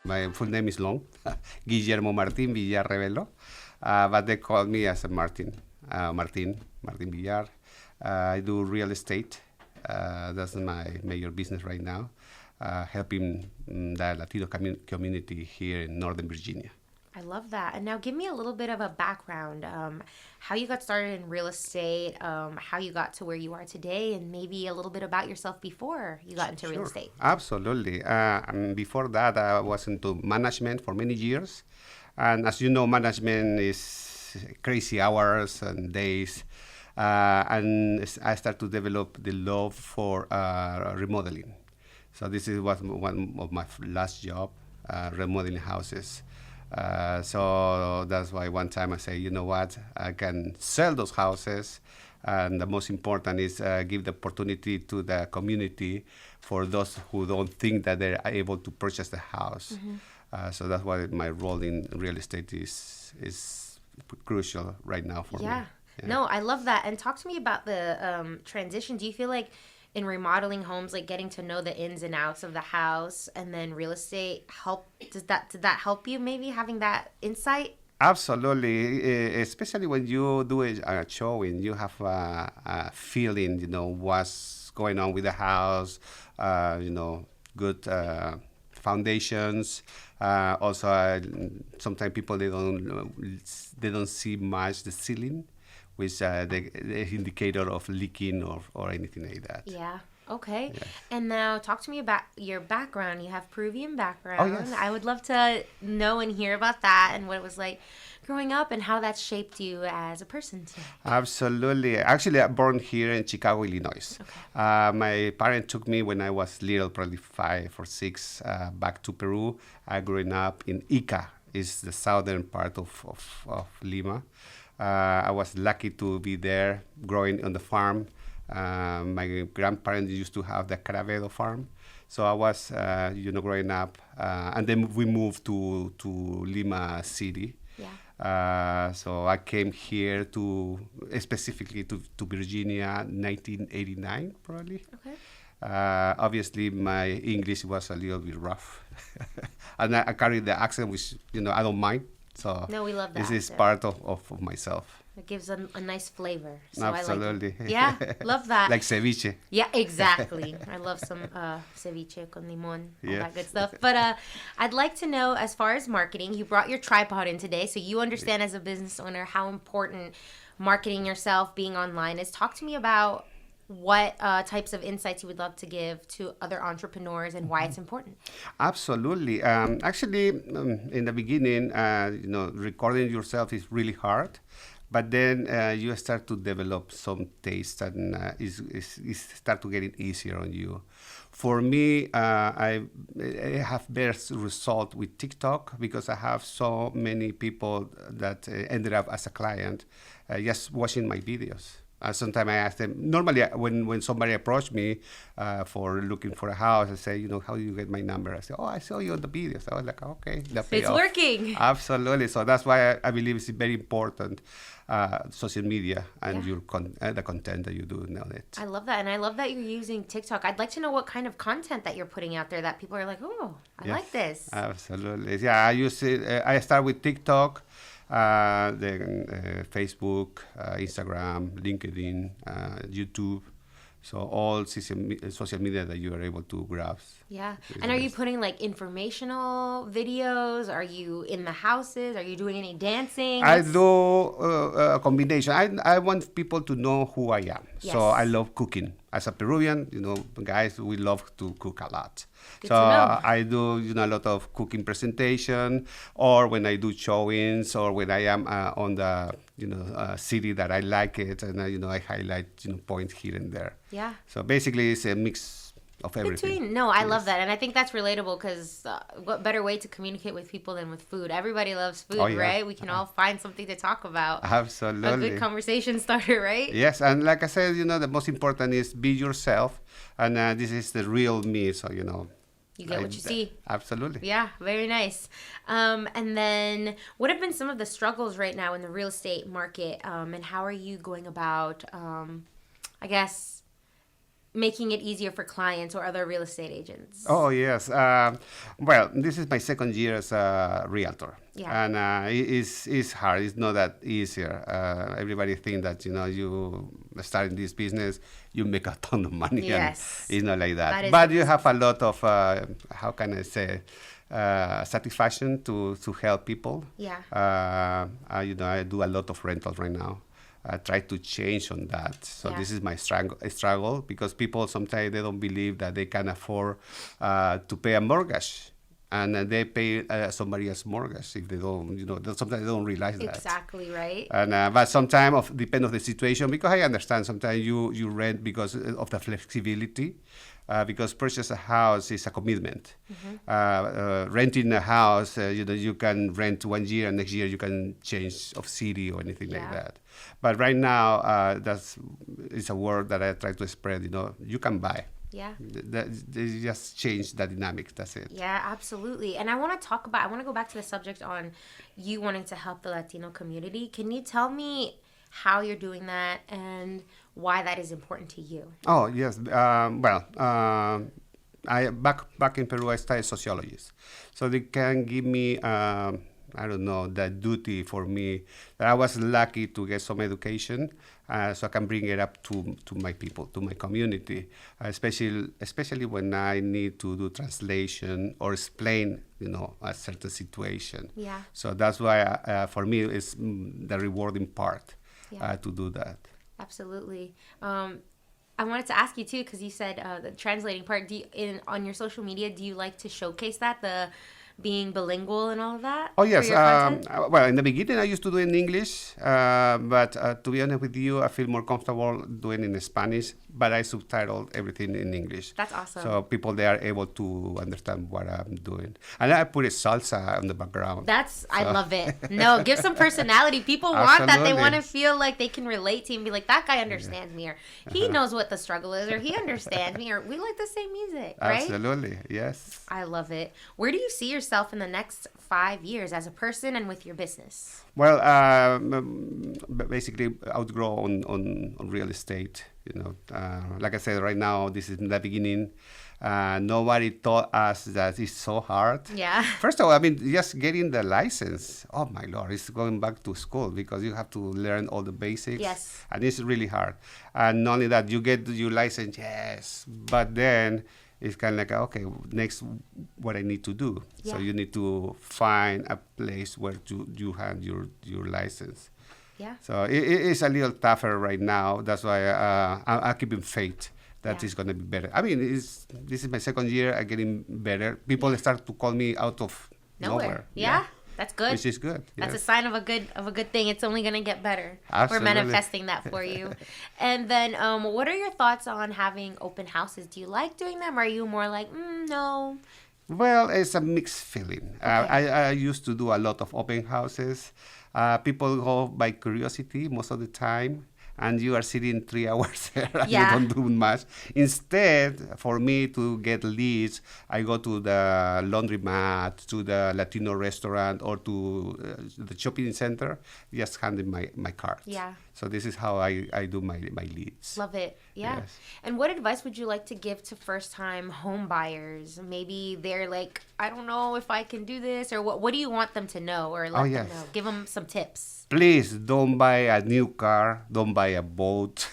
My full name is long, Guillermo Martin Villar Revelo, but they call me as a Martin Villar. I do real estate. That's my major business right now, helping the Latino community here in Northern Virginia. I love that. And now give me a little bit of a background, how you got started in real estate, how you got to where you are today, and maybe a little bit about yourself before you got into real Sure, estate. absolutely. Before that, I was into management for many years. And as you know, management is crazy hours and days. I started to develop the love for remodeling. So this is what one of my last job, remodeling houses. So that's why one time I say, you know what, I can sell those houses, and the most important is give the opportunity to the community for those who don't think that they're able to purchase the house. So that's why my role in real estate is crucial right now for me. Yeah. Yeah. No, I love that. And talk to me about the transition. Do you feel like in remodeling homes, like getting to know the ins and outs of the house and then real estate help? Did that help you maybe having that insight? Absolutely, especially when you do a showing, you have a feeling, what's going on with the house, good foundations. Also, sometimes people they don't see much the ceiling, which the indicator of leaking or anything like that. Yeah. Okay. Yeah. And now talk to me about your background. You have Peruvian background. Oh, yes. I would love to know and hear about that and what it was like growing up and how that shaped you as a person today. Absolutely. Actually, I'm born here in Chicago, Illinois. Okay. My parents took me when I was little, probably 5 or 6, back to Peru. I grew up in Ica, is the southern part of Lima. I was lucky to be there, growing on the farm. My grandparents used to have the Caravedo farm. So I was, growing up. And then we moved to Lima City. Yeah. So I came here specifically to Virginia, 1989, probably. Okay. Obviously, my English was a little bit rough, and I carried the accent, which I don't mind. So No, we love this that. is part of myself. It gives a nice flavor. So I Absolutely. like it. Yeah, love that. Like ceviche. Yeah, exactly. I love some ceviche con limon, all Yeah. that good stuff. But I'd like to know, as far as marketing, you brought your tripod in today, so you understand as a business owner how important marketing yourself, being online is. Talk to me about what types of insights you would love to give to other entrepreneurs and why it's important. Absolutely. Actually, in the beginning, recording yourself is really hard, but then you start to develop some taste, and is start to get it easier on you. For me, I have best result with TikTok because I have so many people that ended up as a client just watching my videos. Sometimes I ask them, normally when somebody approached me for looking for a house, I say, how do you get my number? I say, oh, I saw you on the videos. I was like, okay, the It's payoff. working. Absolutely. So that's why I believe it's very important, social media and Yeah. the content that you do on it. I love that. And I love that you're using TikTok. I'd like to know what kind of content that you're putting out there that people are like, oh, I like this. Absolutely. Yeah, I use it. I start with TikTok, then Facebook, Instagram, LinkedIn, YouTube. So all social media that you are able to grasp. Yeah. is And the are you best. putting like informational videos? Are you in the houses? Are you doing any dancing? I do a combination. I want people to know who I am. Yes. So I love cooking. As a Peruvian, guys, we love to cook a lot. Good So to know. I do, a lot of cooking presentation, or when I do showings, or when I am on the, city that I like it, and I highlight, points here and there. Yeah. So basically, it's a mix of everything. Between. No, I love Yes. that. And I think that's relatable because what better way to communicate with people than with food? Everybody loves food, Oh, yeah. right? We can all find something to talk about. A Absolutely. good conversation starter, right? Yes, and like I said, the most important is be yourself, and this is the real me. So You get what you see. Absolutely. Yeah, very nice. And then what have been some of the struggles right now in the real estate market? And how are you going about, I guess, making it easier for clients or other real estate agents? Oh, yes. Well, this is my second year as a realtor. Yeah. And it's hard. It's not that easier. Everybody think that, you starting this business, you make a ton of money. Yes. And it's not like that. That is But the you have a lot of, how can I say, satisfaction to help people. Yeah. I do a lot of rentals right now. I try to change on that. So Yeah. this is my struggle because people sometimes they don't believe that they can afford to pay a mortgage, and they pay somebody else's mortgage if they don't. Sometimes they don't realize that. Exactly right. And but sometimes depend of the situation, because I understand sometimes you rent because of the flexibility. Because purchase a house is a commitment. Renting a house, you can rent 1 year, and next year you can change of city or anything like Yeah. that. But right now, it's a word that I try to spread. You can buy. Yeah. They just change the dynamics. That's it. Yeah, absolutely. And I want to go back to the subject on you wanting to help the Latino community. Can you tell me how you're doing that and why that is important to you? Oh yes. I back in Peru, I studied sociology, so they can give me I don't know, the duty for me that I was lucky to get some education, so I can bring it up to my people, to my community, especially when I need to do translation or explain, a certain situation. Yeah. So that's why for me it's the rewarding part Yeah. to do that. Absolutely. I wanted to ask you too, because you said the translating part. On your social media, do you like to showcase that, the being bilingual and all of that? Oh yes. For your content? Well, in the beginning, I used to do it in English, but to be honest with you, I feel more comfortable doing it in Spanish. But I subtitled everything in English. That's awesome. So people they are able to understand what I'm doing, and I put a salsa on the background. I love it. No, give some personality. People want that. They Absolutely. want to feel like they can relate to you and be like, that guy understands me, or he knows what the struggle is, or he understands me, or we like the same music, right? Absolutely, yes. I love it. Where do you see yourself in the next 5 years as a person and with your business? Well, basically, outgrow on real estate. Like I said, right now, this is in the beginning. Nobody taught us that it's so hard. Yeah. First of all, I mean, just getting the license. Oh my Lord, it's going back to school because you have to learn all the basics. Yes. And it's really hard. And not only that, you get your license, yes, but then it's kind of like, okay, next, what I need to do. Yeah. So you need to find a place where you have your license. Yeah. So it's a little tougher right now. That's why I keep in faith that Yeah. it's going to be better. I mean, this is my second year. I'm getting better. People start to call me out of nowhere. Yeah. That's good. Which is good. That's a yes. sign of a good thing. It's only gonna get better. Absolutely. We're manifesting that for you. And then, what are your thoughts on having open houses? Do you like doing them? Or are you more like, no? Well, it's a mixed feeling. I used to do a lot of open houses. People go by curiosity most of the time, and you are sitting 3 hours there and Yeah. you don't do much. Instead, for me to get leads, I go to the laundromat, to the Latino restaurant, or to the shopping center, just handing my card. Yeah. So this is how I do my leads. Love it. Yeah. Yes. And what advice would you like to give to first-time home buyers? Maybe they're like, I don't know if I can do this, or what do you want them to know, or let them yes. know? Give them some tips. Please don't buy a new car, don't buy a boat.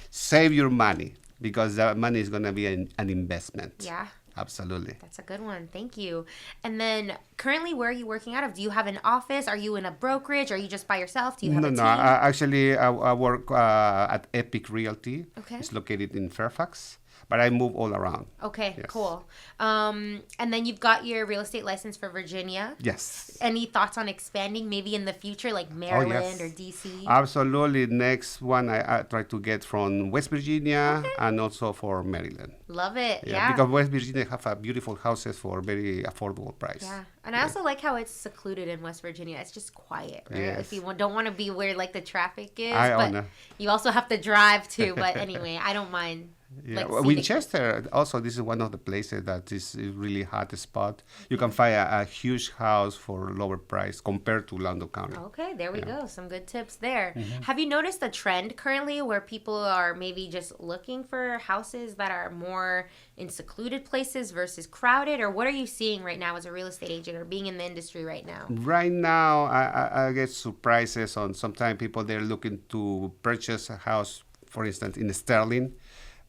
Save your money, because that money is going to be an investment. Yeah. Absolutely. That's a good one. Thank you. And then currently, where are you working out of? Do you have an office? Are you in a brokerage? Are you just by yourself? Do you have a team? Actually, I work at Epic Realty. Okay. It's located in Fairfax, but I move all around. Okay, Yes. cool. And then you've got your real estate license for Virginia. Yes. Any thoughts on expanding maybe in the future, like Maryland yes. or DC? Absolutely. Next one I try to get from West Virginia and also for Maryland. Love it. Yeah. Because West Virginia have a beautiful houses for very affordable price. Yeah. And I also like how it's secluded in West Virginia. It's just quiet, right? Yes. If you don't want to be where like the traffic is, I but know. you also have to drive too. But anyway, I don't mind Yeah, Like well, scenic. Winchester also, this is one of the places that is really hot spot. You can find a huge house for lower price compared to London County. Okay, there we Yeah. go. Some good tips there. Have you noticed a trend currently where people are maybe just looking for houses that are more in secluded places versus crowded? Or what are you seeing right now as a real estate agent or being in the industry right now? Right now, I get surprises on sometimes people they're looking to purchase a house, for instance, in Sterling,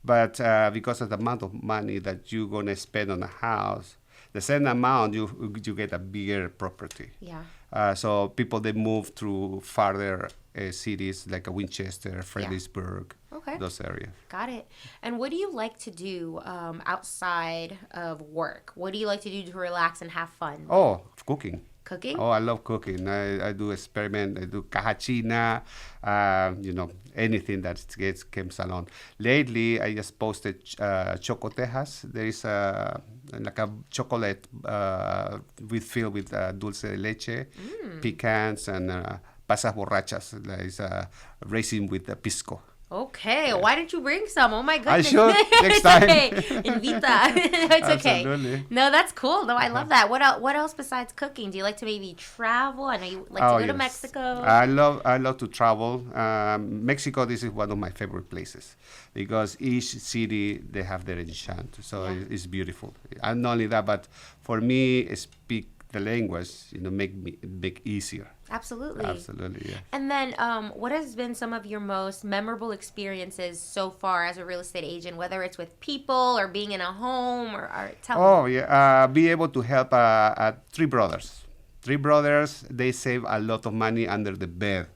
but because of the amount of money that you're gonna spend on a house, the same amount you get a bigger property. Yeah. So people they move through farther cities like Winchester, Fredericksburg, Okay. those areas. Got it. And what do you like to do outside of work? What do you like to do to relax and have fun? Oh, cooking. Cooking? Oh, I love cooking. I do experiment. I do caja china, anything that comes along. Lately, I just posted Choco Tejas. There is like a chocolate filled with dulce de leche, pecans, and pasas borrachas. That is racing with the pisco. Okay, why didn't you bring some? Oh my I goodness. should next It's time. okay. Invita. It's okay. Absolutely. No, that's cool. No, I love that. What else besides cooking? Do you like to maybe travel? I know you like to go to Yes. Mexico. I love to travel. Mexico, this is one of my favorite places because each city they have their enchant. So Yeah. it's beautiful. And not only that, but for me, speak the language, make easier. Absolutely. Absolutely, yeah. And then, what has been some of your most memorable experiences so far as a real estate agent, whether it's with people or being in a home or tell me. Oh yeah, be able to help three brothers. Three brothers, they save a lot of money under the bed,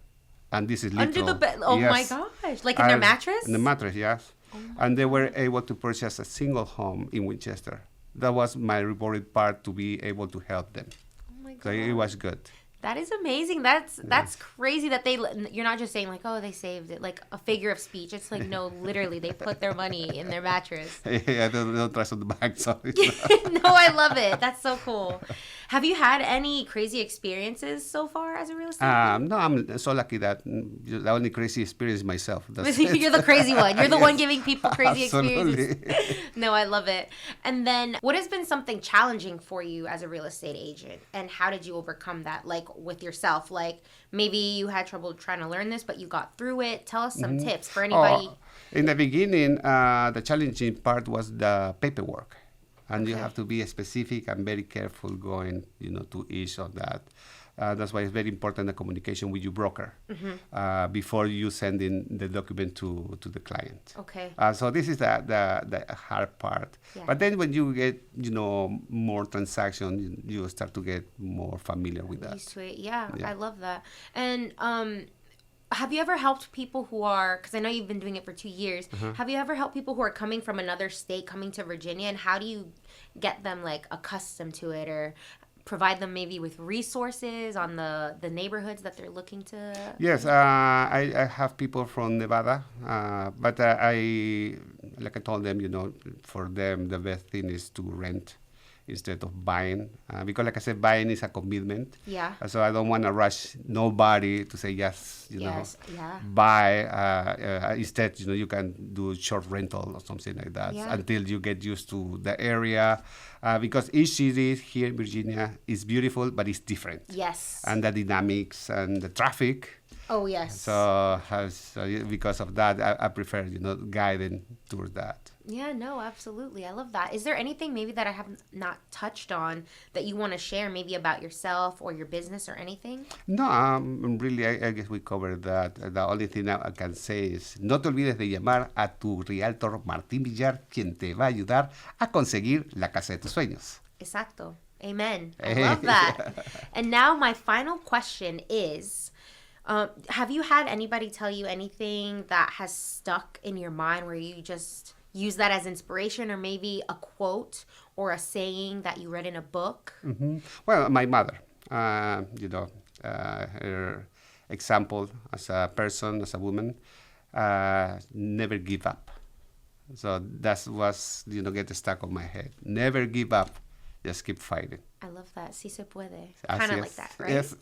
and this is literal. Under the bed? Oh my Yes. gosh. Like in their mattress? In the mattress, yes. And they were able to purchase a single home in Winchester. That was my rewarding part to be able to help them. Oh my So god. it was good. That is amazing. That's crazy that you're not just saying like, oh, they saved it, like a figure of speech. It's like, no, literally, they put their money in their mattress. I don't trust on the bank, sorry. No, I love it. That's so cool. Have you had any crazy experiences so far as a real estate agent? No, I'm so lucky that the only crazy experience is myself. That's it. You're the crazy one. You're the one Yes. giving people crazy experiences. Absolutely. No, I love it. And then, what has been something challenging for you as a real estate agent, and how did you overcome that? Like with yourself, like maybe you had trouble trying to learn this, but you got through it. Tell us some tips for anybody. Oh, in the beginning, the challenging part was the paperwork. And you Okay. have to be specific and very careful going, to each of that. That's why it's very important the communication with your broker before you send in the document to the client. Okay. So this is the hard part. Yeah. But then when you get, more transaction, you start to get more familiar with that. Used to it. Yeah, Yeah. I love that. And have you ever helped people who are, because I know you've been doing it for 2 years, have you ever helped people who are coming from another state, coming to Virginia, and how do you get them like accustomed to it, or provide them maybe with resources on the neighborhoods that they're looking to? Yes, I have people from Nevada, but like I told them, for them the best thing is to rent instead of buying, because like I said, buying is a commitment. Yeah. So I don't want to rush nobody to say yes, Yes. Yeah. buy. Instead, you can do short rental or something like that Yeah. until you get used to the area, because each city here in Virginia is beautiful, but it's different. Yes. And the dynamics and the traffic. Oh yes. So because of that, I prefer, guiding towards that. Yeah, no, absolutely. I love that. Is there anything maybe that I have not touched on that you want to share, maybe about yourself or your business or anything? No, really, I guess we covered that. The only thing I can say is, no te olvides de llamar a tu realtor Martín Villar, quien te va a ayudar a conseguir la casa de tus sueños. Exacto. Amen. I love that. And now my final question is, have you had anybody tell you anything that has stuck in your mind where you just use that as inspiration, or maybe a quote or a saying that you read in a book? Well, my mother, her example as a person, as a woman, never give up. So that was, get stuck on my head. Never give up. Just keep fighting. I love that. Si se puede. Así Kind of es. like that, right? Yes.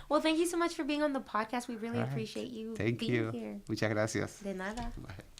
Well, thank you so much for being on the podcast. We really All right. appreciate you Thank being you. here. Muchas gracias. De nada. Bye.